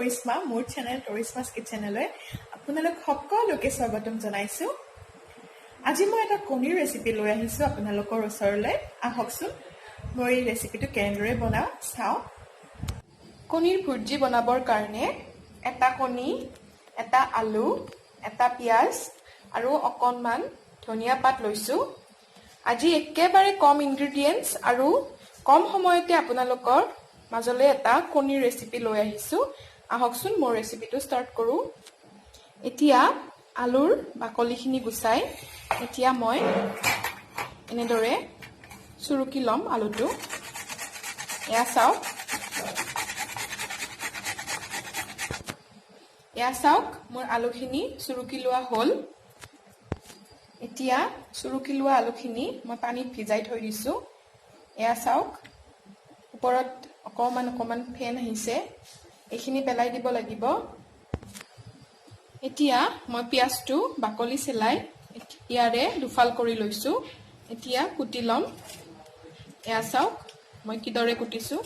তৰিশ্মা মোৰ চেনেল তৰিশ্মাছ কিচেনলৈ আপোনালোক সকলোকে স্বাগতম জনাইছোঁ। আজি মই এটা কণীৰ ৰেচিপি লৈ আহিছোঁ আপোনালোকৰ ওচৰলৈ। আহকচোন মই এই ৰেচিপিটো কেনেদৰে বনাওঁ চাওঁ। কণীৰ ভুৰ্জি বনাবৰ কাৰণে এটা কণী, এটা আলু, এটা পিঁয়াজ আৰু অকণমান ধনিয়া পাত লৈছোঁ। আজি একেবাৰে কম ইনগ্ৰিডিয়েণ্টছ আৰু কম সময়তে আপোনালোকৰ মাজলৈ এটা কণীৰ ৰেচিপি লৈ আহিছোঁ। আহকচোন মোৰ ৰেচিপিটো ষ্টাৰ্ট কৰোঁ। এতিয়া আলুৰ বাকলিখিনি গুচাই এতিয়া মই এনেদৰে চুৰুকি ল'ম আলুটো। এয়া চাওক মোৰ আলুখিনি চুৰুকি লোৱা হ'ল। এতিয়া চুৰুকি লোৱা আলুখিনি মই পানীত ভিজাই থৈ দিছোঁ। এয়া চাওক ওপৰত অকণমান ফেন আহিছে, এইখিনি পেলাই দিব লাগিব। এতিয়া মই পিঁয়াজটো বাকলি চেলাই ইয়াৰে দুফাল কৰি লৈছোঁ। এতিয়া কুটি ল'ম। এয়া চাওক মই কিদৰে কুটিছোঁ।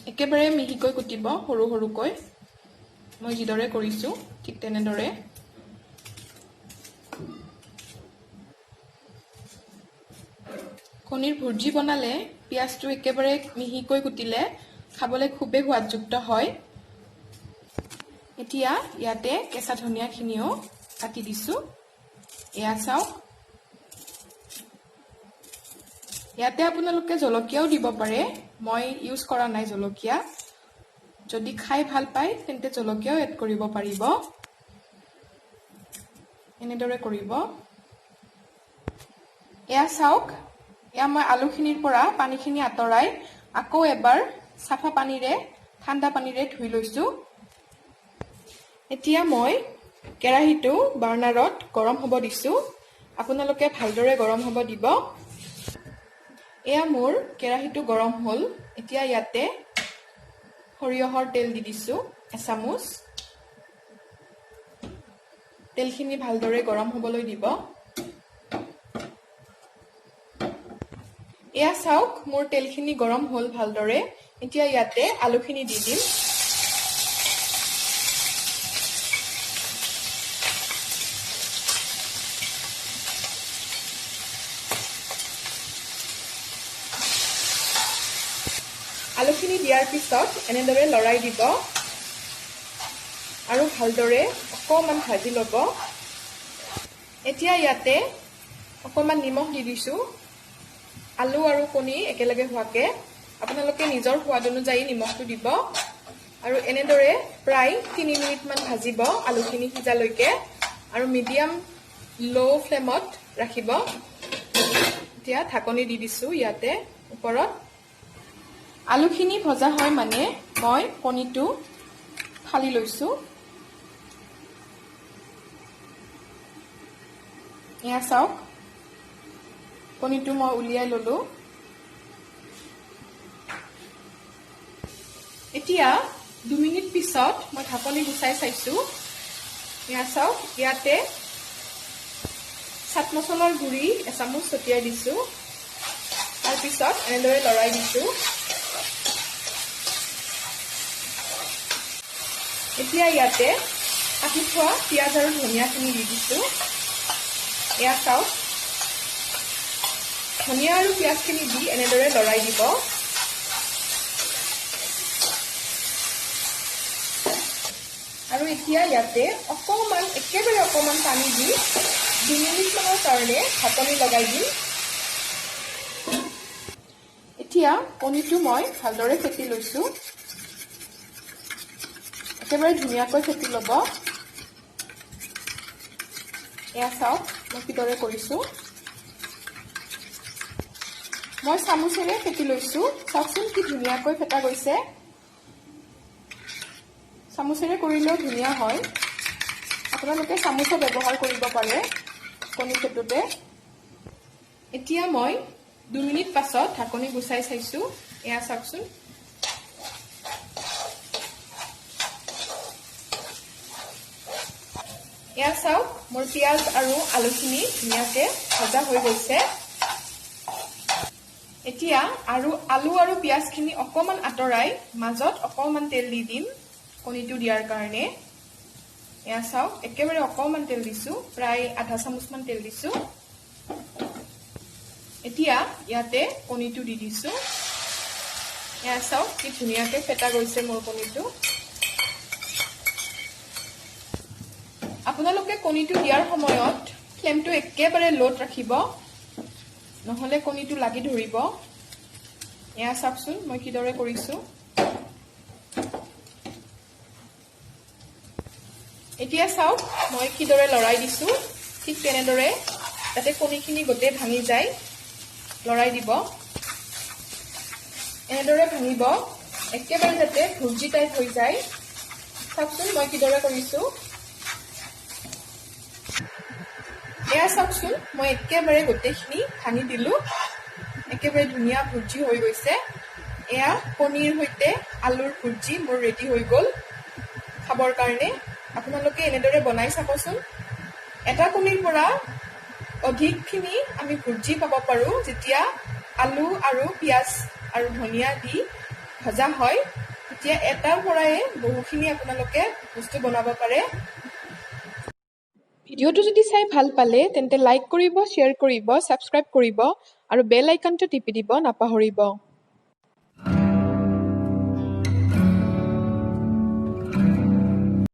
একেবাৰে মিহিকৈ কুটিব, সৰু সৰুকৈ। মই যিদৰে কৰিছোঁ ঠিক তেনেদৰে। কণীৰ ভুৰ্জি বনালে পিঁয়াজটো একেবাৰে মিহিকৈ কুটিলে খাবলৈ খুবেই সোৱাদযুক্ত হয়। এতিয়া ইয়াতে কেঁচা ধনিয়াখিনিও কাটি দিছোঁ। এয়া চাওক। ইয়াতে আপোনালোকে জলকীয়াও দিব পাৰে, মই ইউজ কৰা নাই জলকীয়া। যদি খাই ভাল পায় তেন্তে জলকীয়াও এড কৰিব পাৰিব। এনেদৰে কৰিব। এয়া চাওক, এয়া মই আলুখিনিৰ পৰা পানীখিনি আঁতৰাই আকৌ এবাৰ চাফা পানীৰে, ঠাণ্ডা পানীৰে ধুই লৈছোঁ। এতিয়া মই কেৰাহীটো বাৰ্ণাৰত গৰম হ'ব দিছোঁ। আপোনালোকে ভালদৰে গৰম হ'ব দিব। এয়া মোৰ কেৰাহীটো গৰম হ'ল। এতিয়া ইয়াতে সৰিয়হৰ তেল দি দিছোঁ এচামুচ। তেলখিনি ভালদৰে গৰম হ'বলৈ দিব। এয়া চাওক মোৰ তেলখিনি গৰম হ'ল ভালদৰে। এতিয়া ইয়াতে আলুখিনি দি দিম। আলুখিনি দিয়াৰ পিছত এনেদৰে লৰাই দিব আৰু ভালদৰে অকণমান ভাজি ল'ব। এতিয়া ইয়াতে অকণমান নিমখ দি দিছোঁ। আলু আৰু কণী একেলগে হোৱাকে আপোনালোকে নিজৰ সোৱাদ অনুযায়ী নিমখটো দিব আৰু এনেদৰে প্ৰায় 3 মিনিটমান ভাজিব আলুখিনি সিজালৈকে আৰু মিডিয়াম ল' ফ্লেমত ৰাখিব। এতিয়া ঢাকনি দি দিছোঁ ইয়াতে ওপৰত। আলুখিনি ভজা হয় মানে মই কণীটো ফালি লৈছোঁ। এয়া চাওক কণীটো মই উলিয়াই ল'লোঁ। এতিয়া 2 মিনিট পিছত মই ঢাকনি গুচাই চাইছোঁ। এয়া চাওক ইয়াতে চাট মছলাৰ গুড়ি এচামুচ ছটিয়াই দিছোঁ। তাৰপিছত এনেদৰে লৰাই দিছোঁ। এতিয়া ইয়াতে কাটি থোৱা পিঁয়াজ আৰু ধনিয়াখিনি দি দিছোঁ। এয়া চাওক ধনিয়া আৰু পিঁয়াজখিনি দি এনেদৰে লৰাই দিব। আৰু এতিয়া ইয়াতে একেবাৰে অকণমান পানী দি 2 মিনিটমানৰ কাৰণে ঢাকনি লগাই দিম। এতিয়া কণীটো মই ভালদৰে ফেটি লৈছোঁ। একেবাৰে ধুনীয়াকৈ ফেটি ল'ব। এয়া চাওক মই কিদৰে কৰিছোঁ। মই চামুচেৰে ফেটি লৈছোঁ। চাওকচোন কি ধুনীয়াকৈ ফেটা গৈছে। চামুচেৰে কৰিলেও ধুনীয়া হয়। আপোনালোকে চামুচো ব্যৱহাৰ কৰিব পাৰে কণী ফেটোতে। এতিয়া মই 2 মিনিট পাছত ঢাকনি গুচাই চাইছোঁ। এয়া চাওকচোন। এয়া চাওক মোৰ পিঁয়াজ আৰু আলুখিনি ধুনীয়াকৈ ভজা হৈ গৈছে। এতিয়া আৰু আলু আৰু পিঁয়াজখিনি অকণমান আঁতৰাই মাজত অকণমান তেল দি দিম কণীটো দিয়াৰ কাৰণে। এয়া চাওক একেবাৰে অকণমান তেল দিছোঁ, প্ৰায় আধা চামুচমান তেল দিছোঁ। এতিয়া ইয়াতে কণীটো দি দিছোঁ। এয়া চাওক কি ধুনীয়াকৈ ফেটা গৈছে মোৰ কণীটো। আপোনালোকে কণীটো দিয়াৰ সময়ত ফ্লেমটো একেবাৰে ল'ত ৰাখিব, নহ'লে কণীটো লাগি ধৰিব। এয়া চাওকচোন মই কিদৰে কৰিছোঁ। এতিয়া চাওক মই কিদৰে লৰাই দিছোঁ, ঠিক তেনেদৰে যাতে কণীখিনি গোটেই ভাঙি যায় লৰাই দিব। এনেদৰে ভাঙিব, একেবাৰে যাতে ভুৰ্জি টাইপ হৈ যায়। চাওকচোন মই কিদৰে কৰিছোঁ। এয়া চাওকচোন মই একেবাৰে গোটেইখিনি ভাঙি দিলোঁ, একেবাৰে ধুনীয়া ভুৰ্জি হৈ গৈছে। এয়া কণীৰ সৈতে আলুৰ ভুৰ্জি মোৰ ৰেডি হৈ গ'ল খাবৰ কাৰণে। আপোনালোকে এনেদৰে বনাই চাবচোন। এটা কণীৰ পৰা অধিকখিনি আমি ভুৰ্জি পাব পাৰোঁ যেতিয়া আলু আৰু পিঁয়াজ আৰু ধনিয়া দি ভজা হয়, তেতিয়া এটাৰ পৰাই বহুখিনি আপোনালোকে বস্তু বনাব পাৰে। ভিডিঅ'টো যদি চাই ভাল পালে তেন্তে লাইক কৰিব, শ্বেয়াৰ কৰিব, ছাবস্ক্ৰাইব কৰিব আৰু বেল আইকনটো টিপি দিব নাপাহৰিব।